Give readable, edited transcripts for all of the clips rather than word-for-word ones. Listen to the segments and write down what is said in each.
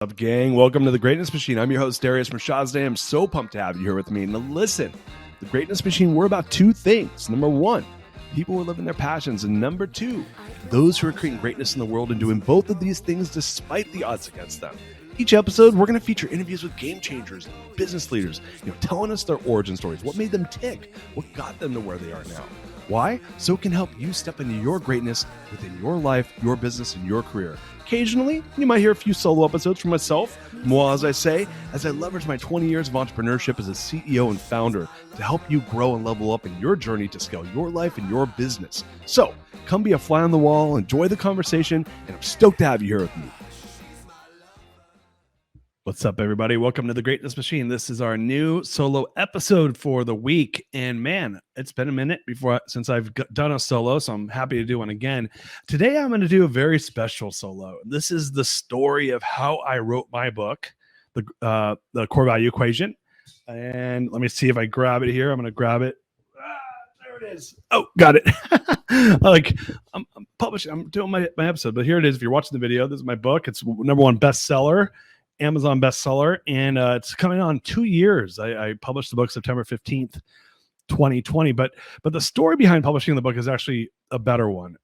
Up, gang? Welcome to the Greatness Machine. I'm your host, Darius Mershazday. I'm so pumped to have you here with me. Now, listen, the Greatness Machine, we're about two things. Number one, people who are living their passions. And number two, those who are creating greatness in the world and doing both of these things despite the odds against them. Each episode, we're going to feature interviews with game changers, business leaders, telling us their origin stories, what made them tick, what got them to where they are now. Why? So it can help you step into your greatness within your life, your business, and your career. Occasionally, you might hear a few solo episodes from myself, moi as I say, as I leverage my 20 years of entrepreneurship as a CEO and founder to help you grow and level up in your journey to scale your life and your business. So come be a fly on the wall, enjoy the conversation, and I'm stoked to have you here with me. What's up, everybody? Welcome to the Greatness Machine. This is our new solo episode for the week. And man, it's been a minute since I've done a solo, so I'm happy to do one again. Today, I'm going to do a very special solo. This is the story of how I wrote my book, the Core Value Equation. And let me see if I grab it here. I'm going to grab it. There it is. Oh, got it. I'm publishing. I'm doing my episode, but here it is. If you're watching the video, this is my book. It's #1 bestseller. Amazon bestseller, and it's coming on 2 years. I published the book September 15th, 2020, but the story behind publishing the book is actually a better one.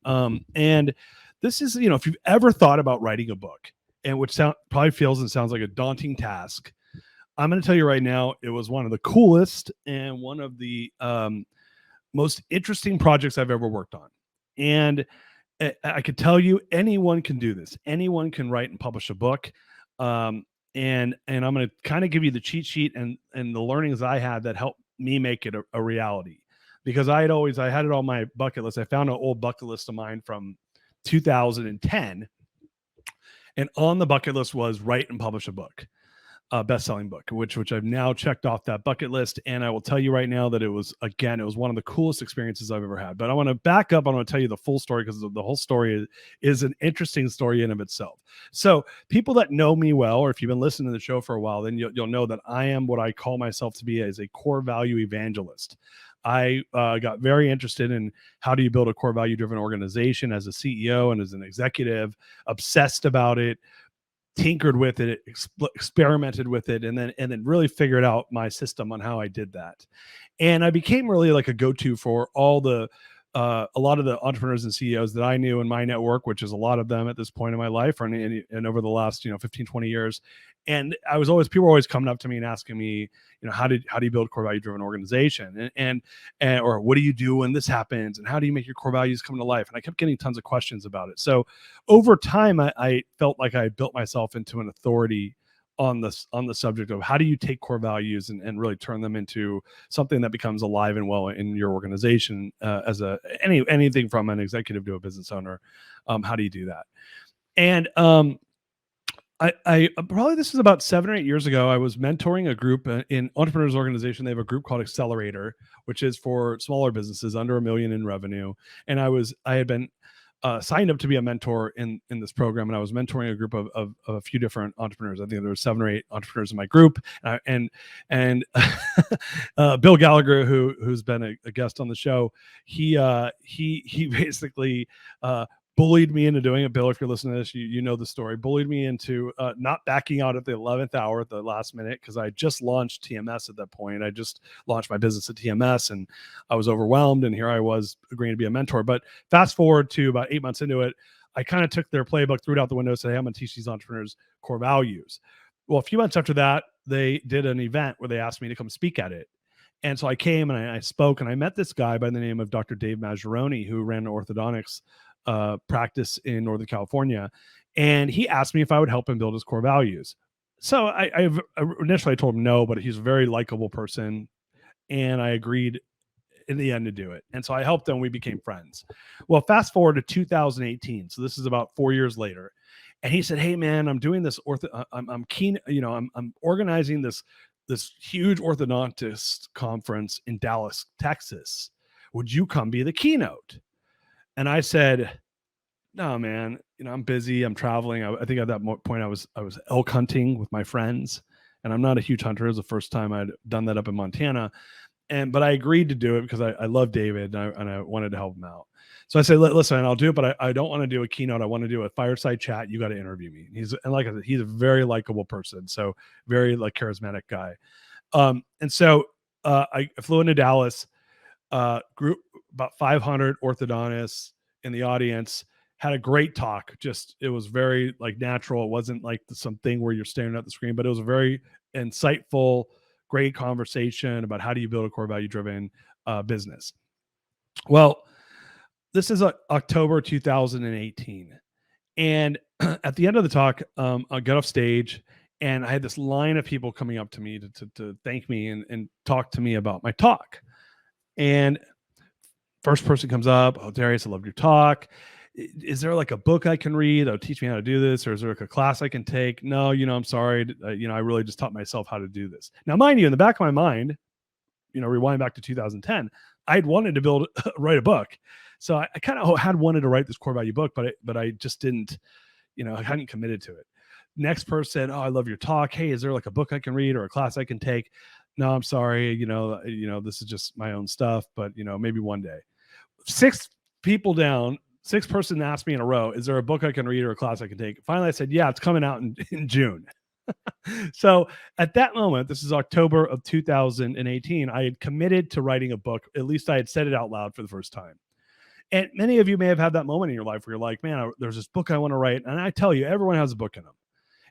And this is, if you've ever thought about writing a book, and which probably feels and sounds like a daunting task, I'm going to tell you right now, it was one of the coolest and one of the most interesting projects I've ever worked on. And I could tell you, anyone can do this. Anyone can write and publish a book. And I'm going to kind of give you the cheat sheet and the learnings I had that helped me make it a reality, because I had it on my bucket list. I found an old bucket list of mine from 2010, and on the bucket list was write and publish a book, best-selling book, which I've now checked off that bucket list. And I will tell you right now that it was one of the coolest experiences I've ever had. But I want to back up. I want to tell you the full story, because the whole story is an interesting story in of itself. So people that know me well, or if you've been listening to the show for a while, then you'll know that I am what I call myself to be as a core value evangelist. I got very interested in how do you build a core value driven organization as a CEO and as an executive, obsessed about it, tinkered with it, experimented with it, and then really figured out my system on how I did that. And I became really like a go-to for all the a lot of the entrepreneurs and CEOs that I knew in my network, which is a lot of them at this point in my life, and over the last 15, 20 years. And people were always coming up to me and asking me, how do you build a core value driven organization, and or what do you do when this happens, and how do you make your core values come to life? And I kept getting tons of questions about it. So over time, I felt like I built myself into an authority on the subject of how do you take core values and really turn them into something that becomes alive and well in your organization, as anything from an executive to a business owner. How do you do that? And I probably, this was about 7 or 8 years ago, I was mentoring a group in Entrepreneurs Organization. They have a group called Accelerator, which is for smaller businesses under $1 million in revenue. And I had been signed up to be a mentor in this program, and I was mentoring a group of a few different entrepreneurs. I think there were 7 or 8 entrepreneurs in my group, and Bill Gallagher, who's been a guest on the show, he basically bullied me into doing it. Bill, if you're listening to this, you know the story. Bullied me into not backing out at the 11th hour at the last minute, because I just launched TMS at that point. I just launched my business at TMS, and I was overwhelmed, and here I was agreeing to be a mentor. But fast forward to about 8 months into it, I kind of took their playbook, threw it out the window, and said, hey, I'm going to teach these entrepreneurs core values. Well, a few months after that, they did an event where they asked me to come speak at it. And so I came and I spoke, and I met this guy by the name of Dr. Dave Mazaroni, who ran orthodontics practice in Northern California. And he asked me if I would help him build his core values. So I initially told him no, but he's a very likable person, and I agreed in the end to do it. And so I helped him. We became friends. Well, fast forward to 2018. So this is about 4 years later. And he said, hey man, I'm doing this I'm keen, I'm organizing this huge orthodontist conference in Dallas, Texas. Would you come be the keynote? And I said, no, man, I'm busy. I'm traveling. I think at that point I was elk hunting with my friends, and I'm not a huge hunter. It was the first time I'd done that up in Montana. but I agreed to do it because I love David and I wanted to help him out. So I said, listen, I'll do it, but I don't want to do a keynote. I want to do a fireside chat. You got to interview me. And like I said, he's a very likable person. So very like charismatic guy. And so I flew into Dallas, group about 500 orthodontists in the audience, had a great talk. Just, it was very like natural. It wasn't like something where you're staring at the screen, but it was a very insightful, great conversation about how do you build a core value driven business. Well, this is October 2018. And at the end of the talk, I got off stage and I had this line of people coming up to me to thank me and talk to me about my talk. And first person comes up, oh, Darius, I loved your talk. Is there like a book I can read that'll teach me how to do this? Or is there like a class I can take? No, I'm sorry. I really just taught myself how to do this. Now, mind you, in the back of my mind, rewind back to 2010, I'd wanted to write a book. So I kind of had wanted to write this core value book, but I just didn't, I hadn't committed to it. Next person, oh, I love your talk. Hey, is there like a book I can read or a class I can take? No, I'm sorry. This is just my own stuff, but maybe one day. 6 people down, 6 person asked me in a row, is there a book I can read or a class I can take? Finally, I said, yeah, it's coming out in June. So at that moment, this is October of 2018, I had committed to writing a book. At least I had said it out loud for the first time. And many of you may have had that moment in your life where you're like, man, there's this book I want to write. And I tell you, everyone has a book in them.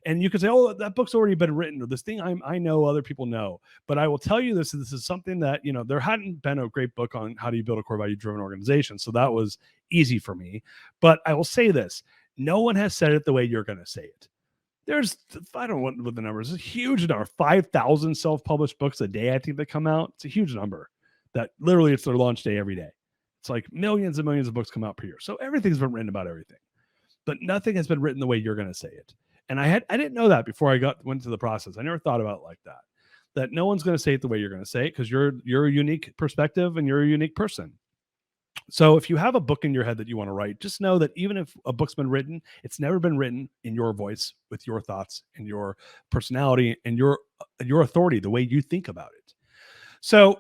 And you can say, oh, that book's already been written, or this thing I know other people know. But I will tell you this is something that, there hadn't been a great book on how do you build a core value driven organization. So that was easy for me. But I will say this, no one has said it the way you're going to say it. There's, I don't know what the numbers, it's a huge number, 5,000 self-published books a day, I think, that come out. It's a huge number that literally it's their launch day every day. It's like millions and millions of books come out per year. So everything's been written about everything, but nothing has been written the way you're going to say it. And I didn't know that before I went to the process. I never thought about it like that no one's going to say it the way you're going to say it because you're a unique perspective and you're a unique person. So if you have a book in your head that you want to write, just know that even if a book's been written, it's never been written in your voice with your thoughts and your personality and your authority, the way you think about it. So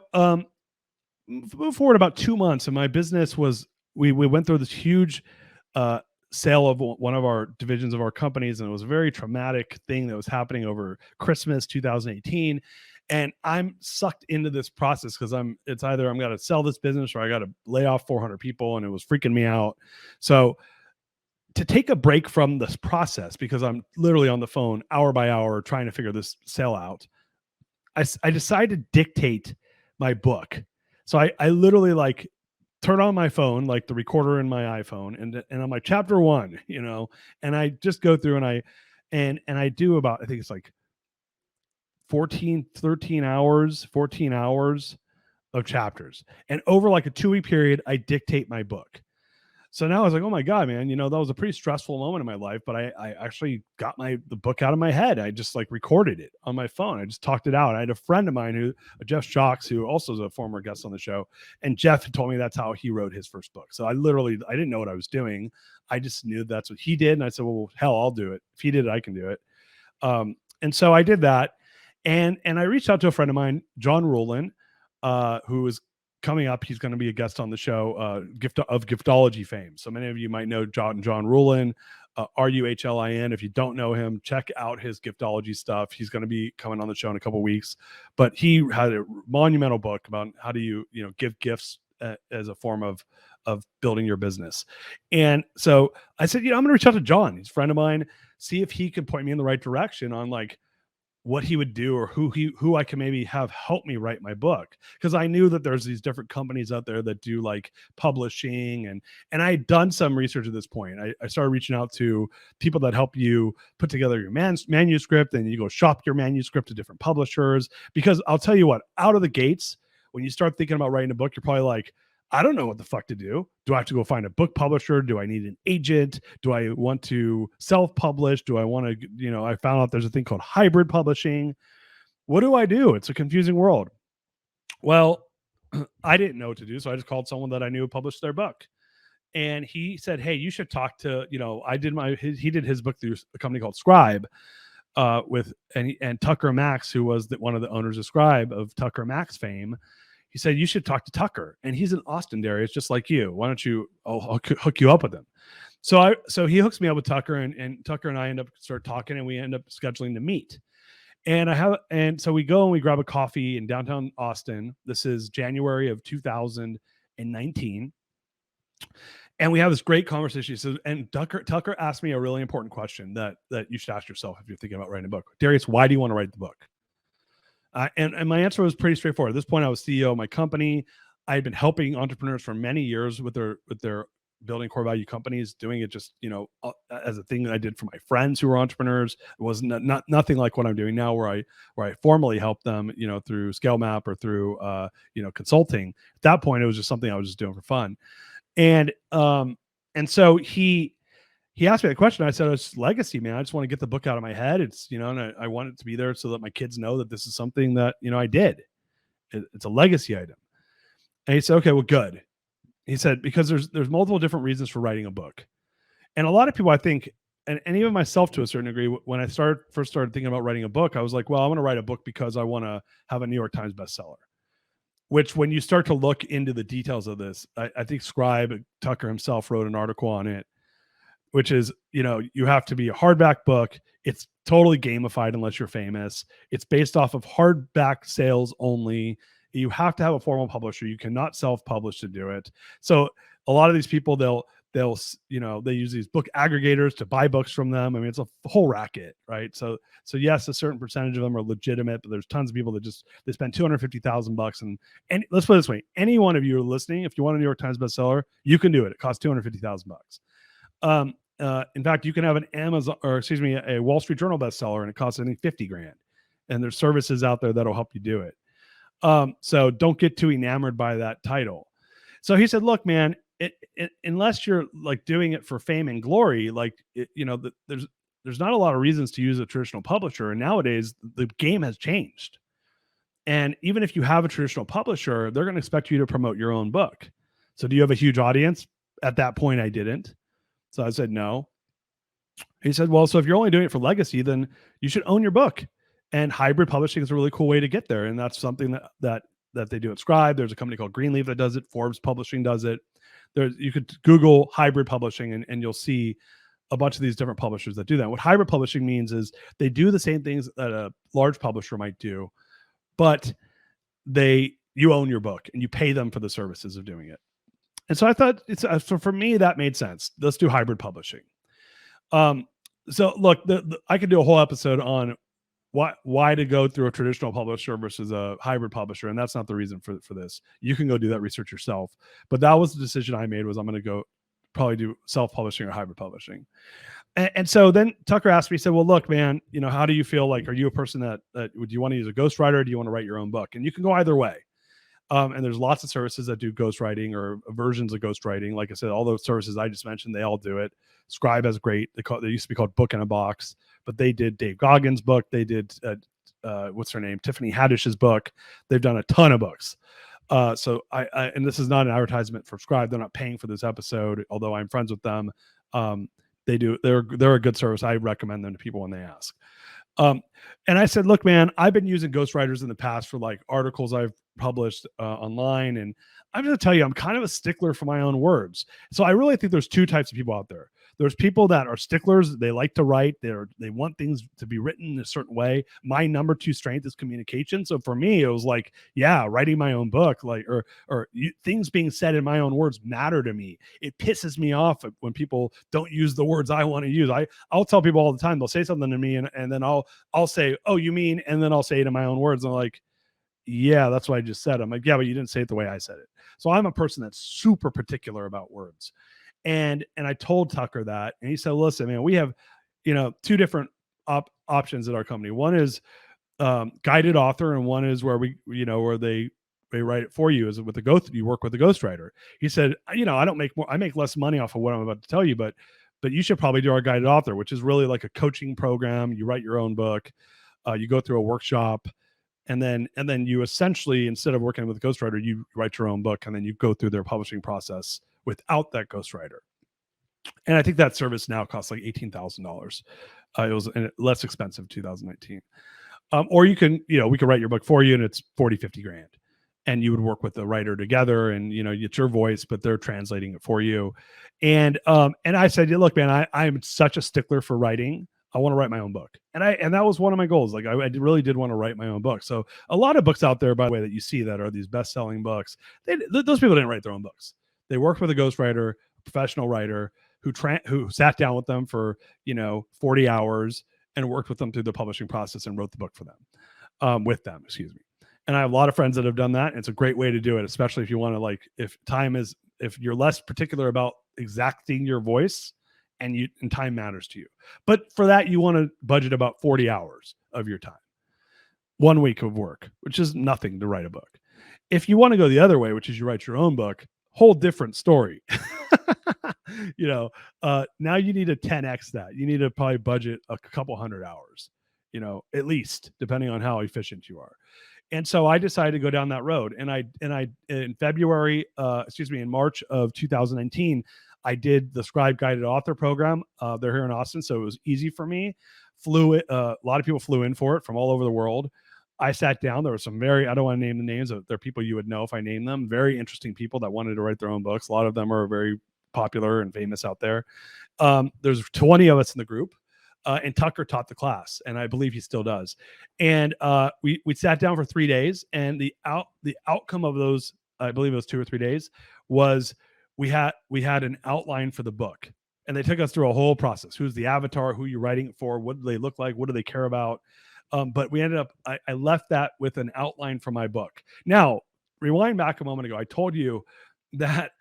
move forward about 2 months, and my business was, we went through this huge sale of one of our divisions of our companies, and it was a very traumatic thing that was happening over Christmas 2018. And I'm sucked into this process because it's either I'm going to sell this business or I got to lay off 400 people, and it was freaking me out. So to take a break from this process, because I'm literally on the phone hour by hour trying to figure this sale out, I decided to dictate my book. So I literally like turn on my phone, like the recorder in my iPhone, and I'm like chapter 1, and I just go through and I do about, I think it's like 14 hours of chapters. And over like a 2-week period, I dictate my book. So now I was like, oh my God, man, that was a pretty stressful moment in my life, but I actually got the book out of my head. I just like recorded it on my phone. I just talked it out. I had a friend of mine Jeff Shocks, who also is a former guest on the show. And Jeff told me that's how he wrote his first book. So I didn't know what I was doing. I just knew that's what he did. And I said, well, hell, I'll do it. If he did it, I can do it. And so I did that. And I reached out to a friend of mine, John Rowland, who is coming up. He's going to be a guest on the show, of giftology fame. So many of you might know John Rowland, Ruhlin. If you don't know him, check out his giftology stuff. He's going to be coming on the show in a couple of weeks. But he had a monumental book about how do you give gifts as a form of building your business. And so I said, I'm going to reach out to John. He's a friend of mine. See if he can point me in the right direction on like what he would do, or who I can maybe have help me write my book. Because I knew that there's these different companies out there that do like publishing, and I had done some research at this point. I started reaching out to people that help you put together your manuscript, and you go shop your manuscript to different publishers. Because I'll tell you what, out of the gates, when you start thinking about writing a book, you're probably like, I don't know what the fuck to do. Do I have to go find a book publisher? Do I need an agent? Do I want to self-publish? Do I want to, I found out there's a thing called hybrid publishing. What do I do? It's a confusing world. Well, I didn't know what to do. So I just called someone that I knew published their book. And he said, hey, you should talk to, he did his book through a company called Scribe, and Tucker Max, who was one of the owners of Scribe, of Tucker Max fame. he said, you should talk to Tucker. And he's in Austin, Darius, just like you. Why don't you, I'll hook you up with him. So he hooks me up with Tucker, and Tucker and I end up start talking, and we end up scheduling to meet. And so we go and we grab a coffee in downtown Austin. This is January of 2019. And we have this great conversation. So, and Tucker asked me a really important question that you should ask yourself if you're thinking about writing a book. Darius, why do you want to write the book? And my answer was pretty straightforward. At this point, I was CEO of my company. I had been helping entrepreneurs for many years with their building core value companies, doing it just, as a thing that I did for my friends who were entrepreneurs. It was nothing like what I'm doing now, where I formally help them, through ScaleMap or through, consulting. At that point, it was just something I was just doing for fun. And so he asked me that question. I said, it's legacy, man. I just want to get the book out of my head. It's, and I want it to be there so that my kids know that this is something that, I did. It's a legacy item. And he said, okay, well, good. He said, because there's multiple different reasons for writing a book. And a lot of people, I think, and even myself to a certain degree, when I first started thinking about writing a book, I was like, well, I want to write a book because I want to have a New York Times bestseller. Which, when you start to look into the details of this, I think Scribe, Tucker himself, wrote an article on it, which is, you have to be a hardback book. It's totally gamified unless you're famous. It's based off of hardback sales only. You have to have a formal publisher. You cannot self-publish to do it. So a lot of these people, they use these book aggregators to buy books from them. I mean, it's a whole racket, right? So yes, a certain percentage of them are legitimate, but there's tons of people that they spend $250,000 and let's put it this way: any one of you are listening, if you want a New York Times bestseller, you can do it. It costs $250,000. In fact, you can have a Wall Street Journal bestseller, and it costs, I think, $50,000. And there's services out there that'll help you do it. So don't get too enamored by that title. So he said, look, man, unless you're like doing it for fame and glory, there's not a lot of reasons to use a traditional publisher. And nowadays the game has changed. And even if you have a traditional publisher, they're going to expect you to promote your own book. So do you have a huge audience? At that point, I didn't. So I said, no. He said, well, so if you're only doing it for legacy, then you should own your book. And hybrid publishing is a really cool way to get there. And that's something that they do at Scribe. There's a company called Greenleaf that does it. Forbes Publishing does it. You could Google hybrid publishing and you'll see a bunch of these different publishers that do that. What hybrid publishing means is they do the same things that a large publisher might do, but you own your book and you pay them for the services of doing it. And so I thought so for me, that made sense. Let's do hybrid publishing. So look, I could do a whole episode on why to go through a traditional publisher versus a hybrid publisher. And that's not the reason for this. You can go do that research yourself. But that was the decision I made, was I'm going to go probably do self-publishing or hybrid publishing. And so then Tucker asked me, he said, well, look, man, how do you feel like, are you a person that do you want to use a ghostwriter, or do you want to write your own book? And you can go either way. And there's lots of services that do ghostwriting or versions of ghostwriting. Like I said, all those services I just mentioned, they all do it. Scribe has great. They used to be called Book in a Box, but they did Dave Goggins' book. They did what's her name, Tiffany Haddish's book. They've done a ton of books. So I and this is not an advertisement for Scribe. They're not paying for this episode, although I'm friends with them. They're a good service. I recommend them to people when they ask. And I said, look, man, I've been using ghostwriters in the past for like articles I've published online. And I'm going to tell you, I'm kind of a stickler for my own words. So I really think there's two types of people out there. There's people that are sticklers. They like to write. They want things to be written in a certain way. My number 2 strength is communication. So for me, it was like, yeah, writing my own book, like, things being said in my own words matter to me. It pisses me off when people don't use the words I want to use. I'll tell people all the time, they'll say something to me and then I'll say, oh, you mean, and then I'll say it in my own words. And I'm like, yeah, that's what I just said. I'm like, yeah, but you didn't say it the way I said it. So I'm a person that's super particular about words. And I told Tucker that, and he said, listen, man, we have, 2 different options at our company. One is guided author, and one is where where they write it for you, is with you work with a ghostwriter. He said, I make less money off of what I'm about to tell you, but you should probably do our guided author, which is really like a coaching program. You write your own book, you go through a workshop, and then you essentially, instead of working with a ghostwriter, you write your own book, and then you go through their publishing process without that ghostwriter. And I think that service now costs like $18,000. It was less expensive in 2019. Or you can, we can write your book for you, and it's 40, 50 grand. and you would work with the writer together, and it's your voice, but they're translating it for you. And I said, yeah, look, man, I'm such a stickler for writing. I want to write my own book. And that was one of my goals. Like I really did want to write my own book. So a lot of books out there, by the way, that you see that are these best-selling books, those people didn't write their own books. They worked with a ghostwriter, a professional writer who sat down with them for 40 hours and worked with them through the publishing process and wrote the book for them, with them, excuse me. And I have a lot of friends that have done that. And it's a great way to do it, especially if you want to, if you're less particular about exacting your voice, and time matters to you. But for that, you want to budget about 40 hours of your time, 1 week of work, which is nothing to write a book. If you want to go the other way, which is you write your own book, whole different story. Now you need to 10x that. You need to probably budget a couple hundred hours, at least, depending on how efficient you are. And so I decided to go down that road. And I in March of 2019, I did the Scribe Guided Author program. They're here in Austin, so it was easy for me. A lot of people flew in for it from all over the world. I sat down. There were some I don't want to name the names. They're people you would know if I name them. Very interesting people that wanted to write their own books. A lot of them are very popular and famous out there. There's 20 of us in the group. And Tucker taught the class, and I believe he still does. And we sat down for 3 days, and the outcome of those, I believe it was 2 or 3 days, was we had an outline for the book, and they took us through a whole process. Who's the avatar? Who you're writing it for? What do they look like? What do they care about? But we ended up, I left that with an outline for my book. Now, rewind back a moment ago. I told you that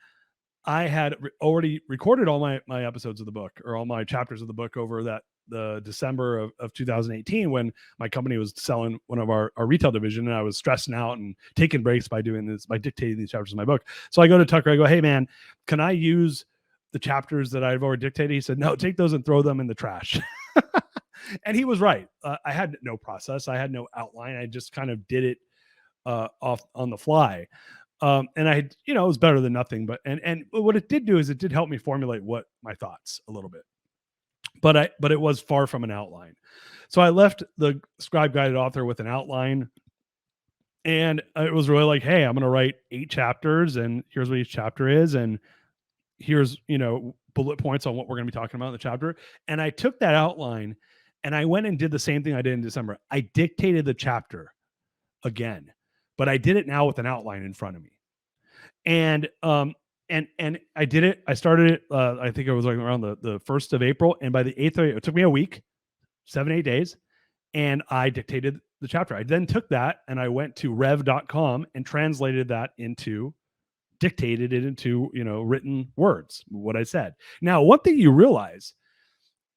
I had already recorded all my episodes of the book, or all my chapters of the book, over the December of 2018, when my company was selling one of our retail division, and I was stressing out and taking breaks by dictating these chapters of my book. So I go to Tucker, I go, hey man, can I use the chapters that I've already dictated? He said, no, take those and throw them in the trash. And he was right. I had no process. I had no outline. I just kind of did it off on the fly. And it was better than nothing, but what it did do is it did help me formulate what my thoughts a little bit. But it was far from an outline. So I left the Scribe Guided Author with an outline, and it was really like, hey, I'm going to write 8 chapters, and here's what each chapter is, and here's, bullet points on what we're going to be talking about in the chapter. And I took that outline and I went and did the same thing I did in December. I dictated the chapter again, but I did it now with an outline in front of me. And I did it. I started it. I think it was like around the 1st of April. And by the 8th of April, it took me a week, 7-8 days. And I dictated the chapter. I then took that and I went to rev.com and dictated it into, written words, what I said. Now, one thing you realize,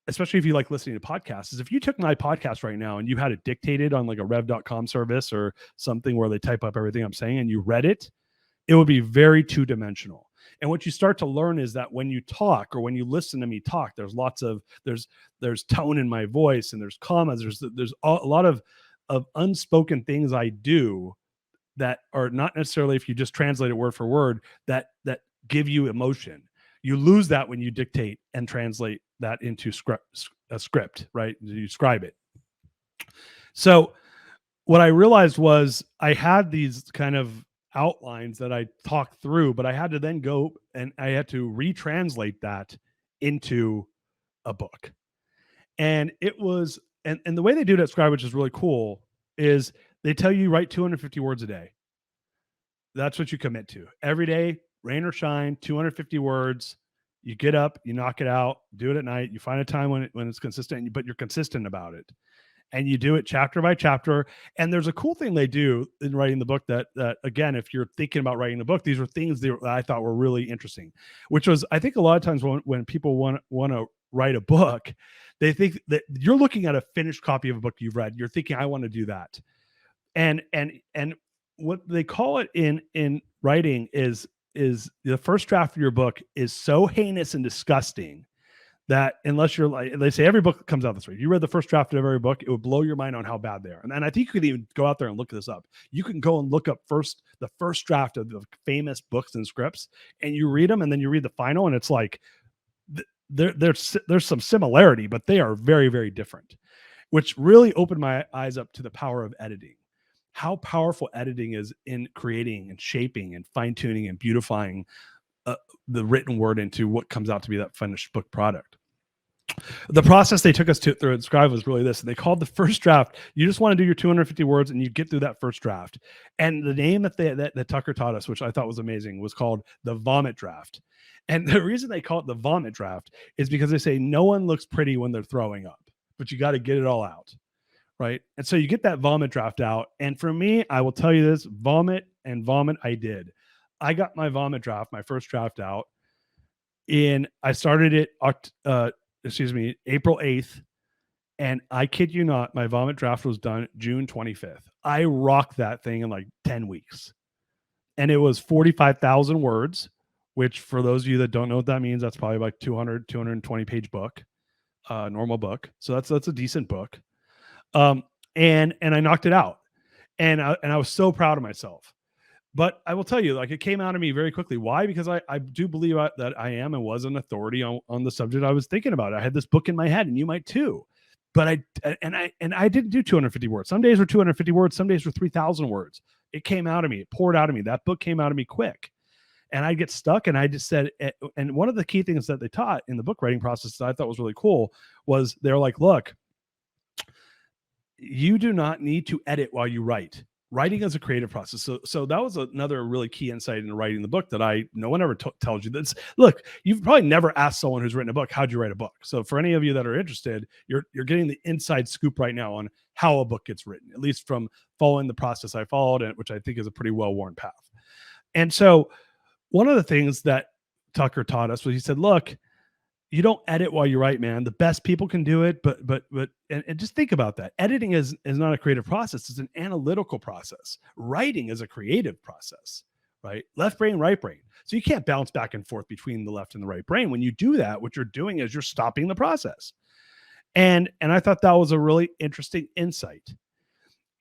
especially if you like listening to podcasts, is if you took my podcast right now and you had it dictated on like a rev.com service or something where they type up everything I'm saying and you read it, it would be very two-dimensional. And what you start to learn is that when you talk, or when you listen to me talk, there's tone in my voice, and there's commas, there's a lot of unspoken things I do that are not necessarily, if you just translate it word for word, that give you emotion. You lose that when you dictate and translate that into a script, right? You scribe it. So what I realized was I had these kind of outlines that I talked through, but I had to then go and I had to retranslate that into a book. And it was, and the way they do it at Scribe, which is really cool, is they tell you write 250 words a day. That's what you commit to every day, rain or shine, 250 words. You get up, you knock it out, do it at night. You find a time when it's consistent, but you're consistent about it. And you do it chapter by chapter. And there's a cool thing they do in writing the book that again, if you're thinking about writing the book, these were things that I thought were really interesting, which was, I think a lot of times when people want to write a book, they think that you're looking at a finished copy of a book you've read. You're thinking, I want to do that. And what they call it in writing is the first draft of your book is so heinous and disgusting that unless you're like, they say every book comes out this way. If you read the first draft of every book, it would blow your mind on how bad they are. And I think you could even go out there and look this up. You can go and look up the first draft of the famous books and scripts, and you read them, and then you read the final, and it's like there's some similarity, but they are very, very different, which really opened my eyes up to the power of editing. how powerful editing is in creating and shaping and fine tuning and beautifying uh, the written word into what comes out to be that finished book product. The process they took us to through Scribe was really this. They called the first draft. You just want to do your 250 words and you get through that first draft. And the name that Tucker taught us, which I thought was amazing, was called the vomit draft. And the reason they call it the vomit draft is because they say no one looks pretty when they're throwing up, but you got to get it all out. Right. And so you get that vomit draft out. And for me, I will tell you this, vomit I did. I got my vomit draft, my first draft out. I started it April 8th. And I kid you not, my vomit draft was done June 25th. I rocked that thing in like 10 weeks. And it was 45,000 words, which for those of you that don't know what that means, that's probably like 220 page book, normal book. So that's a decent book. And I knocked it out. And I was so proud of myself. But I will tell you, like, it came out of me very quickly. Why? Because I do believe that I am and was an authority on the subject I was thinking about. I had this book in my head, and you might too. But I didn't do 250 words. Some days were 250 words. Some days were 3,000 words. It came out of me. It poured out of me. That book came out of me quick. And I'd get stuck. And I just said, and one of the key things that they taught in the book writing process that I thought was really cool was they're like, look, you do not need to edit while you write. Writing is a creative process. So that was another really key insight in writing the book that no one ever tells you. That's, look, you've probably never asked someone who's written a book, how'd you write a book? So for any of you that are interested, you're getting the inside scoop right now on how a book gets written, at least from following the process I followed, and which I think is a pretty well-worn path. And so one of the things that Tucker taught us was he said, look, you don't edit while you write, man. The best people can do it, but and just think about that. Editing is not a creative process; it's an analytical process. Writing is a creative process, right? Left brain, right brain. So you can't bounce back and forth between the left and the right brain. When you do that, what you're doing is you're stopping the process. And I thought that was a really interesting insight.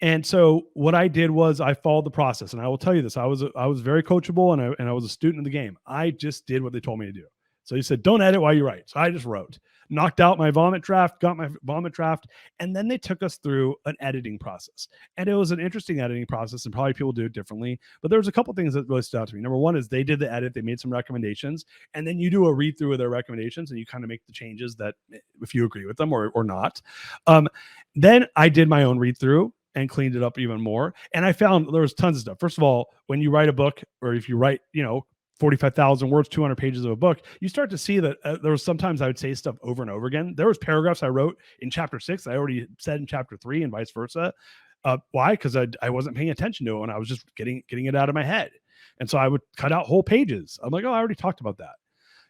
And so what I did was I followed the process, and I will tell you this: I was very coachable, and I was a student of the game. I just did what they told me to do. So he said, don't edit while you write. So I just wrote, knocked out my vomit draft, got my vomit draft. And then they took us through an editing process. And it was an interesting editing process, and probably people do it differently. But there was a couple things that really stood out to me. Number one is they did the edit. They made some recommendations. And then you do a read through of their recommendations, and you kind of make the changes that if you agree with them or not. Then I did my own read through and cleaned it up even more. And I found there was tons of stuff. First of all, when you write a book, or if you write, 45,000 words, 200 pages of a book, you start to see that there was sometimes I would say stuff over and over again. There was paragraphs I wrote in chapter 6 I already said in chapter 3 and vice versa. Why? Because I wasn't paying attention to it, and I was just getting it out of my head. And so I would cut out whole pages. I'm like, oh, I already talked about that.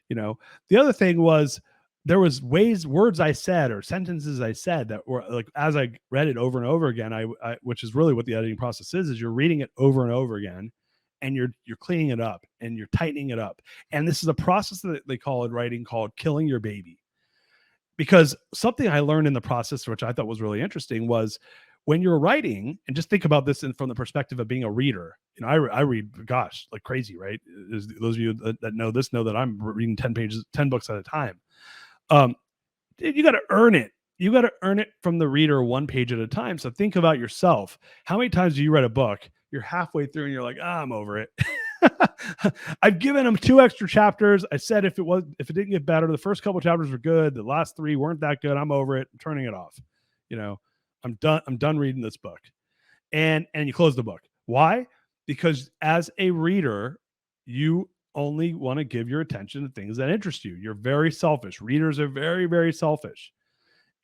The other thing was there was words I said or sentences I said that were like, as I read it over and over again, I which is really what the editing process is you're reading it over and over again. And you're cleaning it up and you're tightening it up. And this is a process that they call in writing called killing your baby. Because something I learned in the process, which I thought was really interesting, was when you're writing, and just think about this from the perspective of being a reader. I read, gosh, like crazy, right? Those of you that know this know that I'm reading 10 books at a time. You got to earn it. You got to earn it from the reader one page at a time. So think about yourself. How many times do you read a book? You're halfway through and you're like, I'm over it. I've given them 2 extra chapters. I said if it didn't get better, the first couple chapters were good. The last 3 weren't that good. I'm over it. I'm turning it off. I'm done. I'm done reading this book. And you close the book. Why? Because as a reader, you only want to give your attention to things that interest you. You're very selfish. Readers are very, very selfish.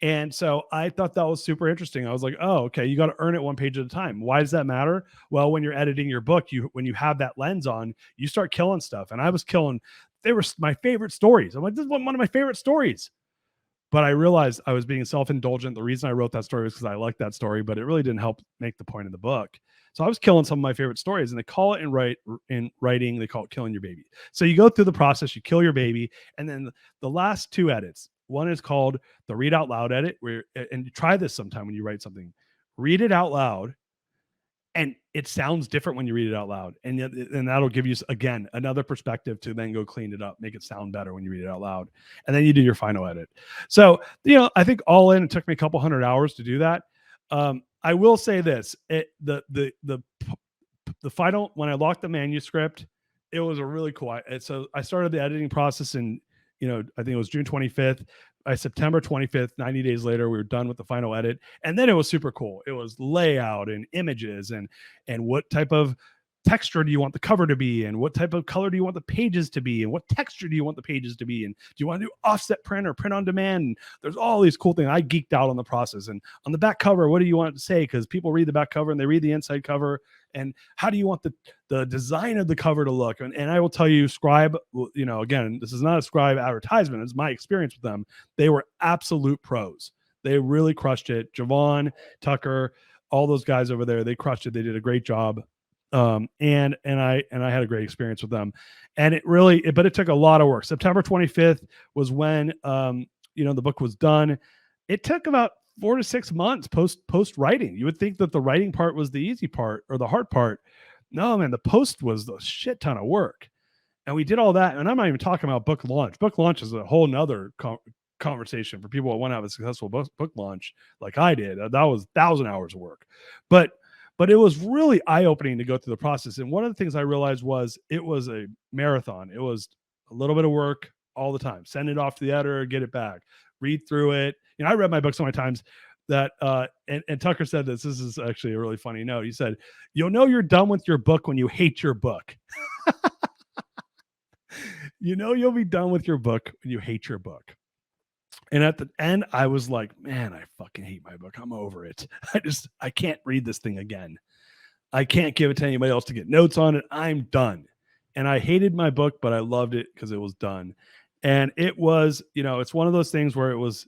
And so I thought that was super interesting. I was like, oh, okay, you got to earn it one page at a time. Why does that matter? Well, when you're editing your book, when you have that lens on, you start killing stuff. And I was killing, they were my favorite stories. I'm like, this is one of my favorite stories. But I realized I was being self-indulgent. The reason I wrote that story was because I liked that story, but it really didn't help make the point of the book. So I was killing some of my favorite stories, and they call it in writing, they call it killing your baby. So you go through the process, you kill your baby, and then the last 2 edits. One is called the read out loud edit, and you try this sometime when you write something. Read it out loud, and it sounds different when you read it out loud. And that'll give you, again, another perspective to then go clean it up, make it sound better when you read it out loud. And then you do your final edit. So, I think all in, it took me a couple 100 hours to do that. I will say this: the final, when I locked the manuscript, it was a really cool. So I started the editing process in, I think it was June 25th. By September 25th, 90 days later, we were done with the final edit. And then it was super cool. It was layout and images and what type of texture do you want the cover to be, and what type of color do you want the pages to be, and what texture do you want the pages to be, and do you want to do offset print or print on demand? And there's all these cool things. I geeked out on the process. And on the back cover, what do you want it to say? Because people read the back cover and they read the inside cover. And how do you want the design of the cover to look? And I will tell you, Scribe, again, this is not a Scribe advertisement. It's my experience with them. They were absolute pros. They really crushed it. Javon, Tucker, all those guys over there, they crushed it. They did a great job. And I had a great experience with them. And but it took a lot of work. September 25th was when the book was done. It took about 4 to 6 months post writing. You would think that the writing part was the easy part or the hard part. No, man, the post was the shit ton of work. And we did all that. And I'm not even talking about book launch. Book launch is a whole nother conversation for people that want to have a successful book launch like I did. That was 1,000 hours of work. But it was really eye-opening to go through the process. And one of the things I realized was it was a marathon. It was a little bit of work all the time. Send it off to the editor, get it back, read through it. I read my book so many times that, and Tucker said this is actually a really funny note. He said, you'll know you're done with your book when you hate your book. You'll be done with your book when you hate your book. And at the end, I was like, man, I fucking hate my book. I'm over it. I can't read this thing again. I can't give it to anybody else to get notes on it. I'm done. And I hated my book, but I loved it because it was done. And it was, it's one of those things where it was,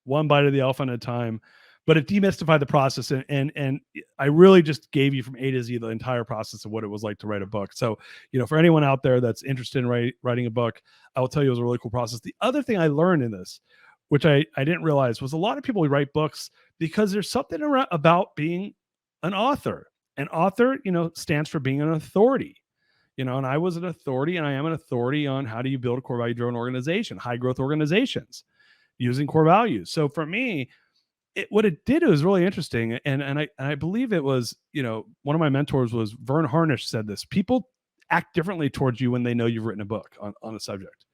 one bite of the elephant at a time, but it demystified the process. And I really just gave you from A to Z the entire process of what it was like to write a book. So, for anyone out there that's interested in writing a book, I will tell you it was a really cool process. The other thing I learned in this, which I didn't realize, was a lot of people write books because there's something about being an author. An author, stands for being an authority. And I was an authority, and I am an authority on how do you build a core value driven organization, high growth organizations, using core values. So for me, what it did was really interesting. And I believe it was, one of my mentors was Vern Harnish said this: people act differently towards you when they know you've written a book on a subject.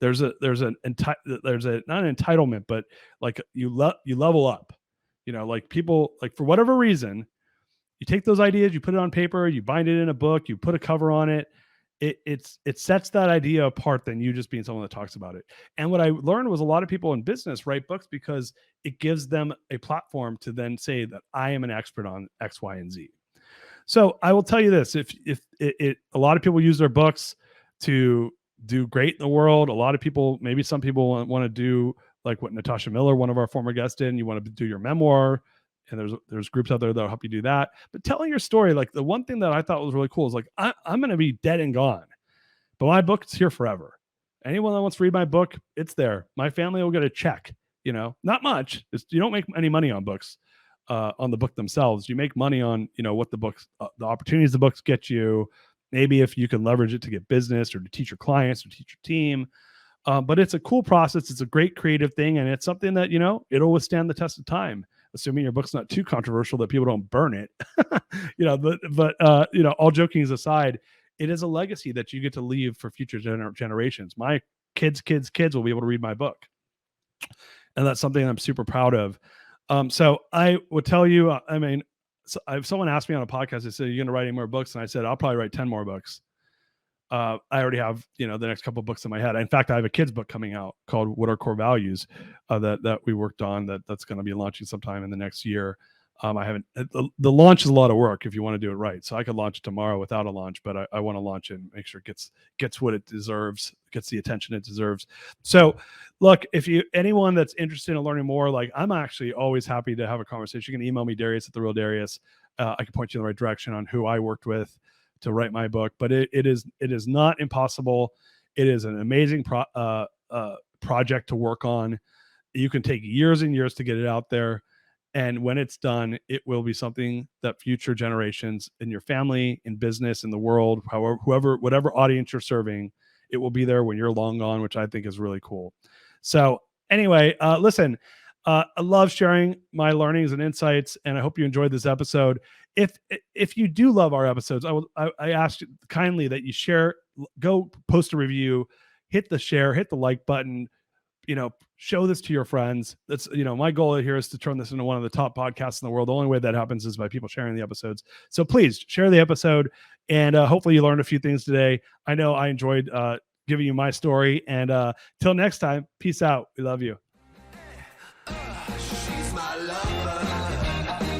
There's not an entitlement, but like you level up, like people, like for whatever reason, you take those ideas, you put it on paper, you bind it in a book, you put a cover on it. It sets that idea apart than you just being someone that talks about it. And what I learned was a lot of people in business write books because it gives them a platform to then say that I am an expert on X, Y, and Z. So I will tell you this: if a lot of people use their books to do great in the world, a lot of people, maybe some people want to do like what Natasha Miller, one of our former guests, did. And you want to do your memoir. And there's groups out there that'll help you do that. But telling your story, like the one thing that I thought was really cool is like, I'm going to be dead and gone, but my book's here forever. Anyone that wants to read my book, it's there. My family will get a check, not much. You don't make any money on books, on the book themselves. You make money on, what the books, the opportunities the books get you. Maybe if you can leverage it to get business or to teach your clients or teach your team. But it's a cool process. It's a great creative thing. And it's something that, it'll withstand the test of time, assuming your book's not too controversial that people don't burn it. All joking aside, it is a legacy that you get to leave for future generations. My kids will be able to read my book. And that's something I'm super proud of. So I would tell you, if someone asked me on a podcast, they said, are you going to write any more books? And I said, I'll probably write 10 more books. I already have, the next couple of books in my head. In fact, I have a kid's book coming out called What Are Core Values that we worked on that's going to be launching sometime in the next year. I haven't, the launch is a lot of work if you want to do it right. So I could launch it tomorrow without a launch, but I want to launch it and make sure it gets what it deserves, gets the attention it deserves. So look, anyone that's interested in learning more, like I'm actually always happy to have a conversation. You can email me, Darius at The Real Darius. I can point you in the right direction on who I worked with to write my book, but it is not impossible. It is an amazing project to work on. You can take years and years to get it out there. And when it's done, it will be something that future generations in your family, in business, in the world, whatever audience you're serving, it will be there when you're long gone, which I think is really cool. So anyway, listen, I love sharing my learnings and insights, and I hope you enjoyed this episode. If you do love our episodes, I ask kindly that you share, go post a review, hit the share, hit the like button, show this to your friends. That's, my goal here is to turn this into one of the top podcasts in the world. The only way that happens is by people sharing the episodes. So please share the episode, and hopefully you learned a few things today. I know I enjoyed giving you my story, and till next time, peace out. We love you.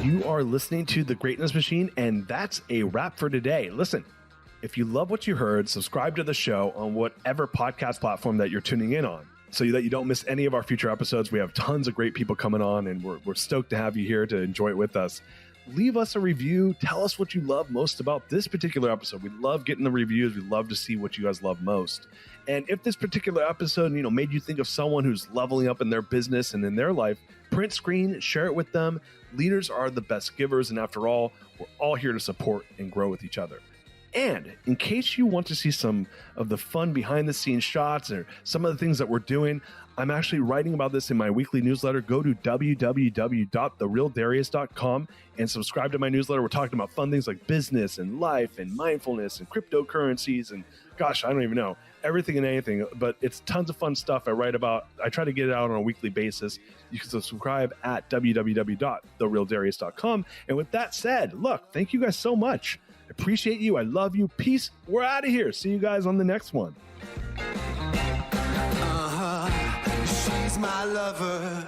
You are listening to The Greatness Machine, and that's a wrap for today. Listen, if you love what you heard, subscribe to the show on whatever podcast platform that you're tuning in on, so that you don't miss any of our future episodes. We have tons of great people coming on, and we're stoked to have you here to enjoy it with us. Leave us a review. Tell us what you love most about this particular episode. We love getting the reviews. We love to see what you guys love most. And if this particular episode, made you think of someone who's leveling up in their business and in their life, print screen, share it with them. Leaders are the best givers, and after all, we're all here to support and grow with each other. And in case you want to see some of the fun behind the scenes shots or some of the things that we're doing, I'm actually writing about this in my weekly newsletter. Go to www.therealdarius.com and subscribe to my newsletter. We're talking about fun things like business and life and mindfulness and cryptocurrencies and gosh, I don't even know, everything and anything, but it's tons of fun stuff I write about. I try to get it out on a weekly basis. You can subscribe at www.therealdarius.com. And with that said, look, thank you guys so much. Appreciate you. I love you. Peace. We're out of here. See you guys on the next one. She's my lover.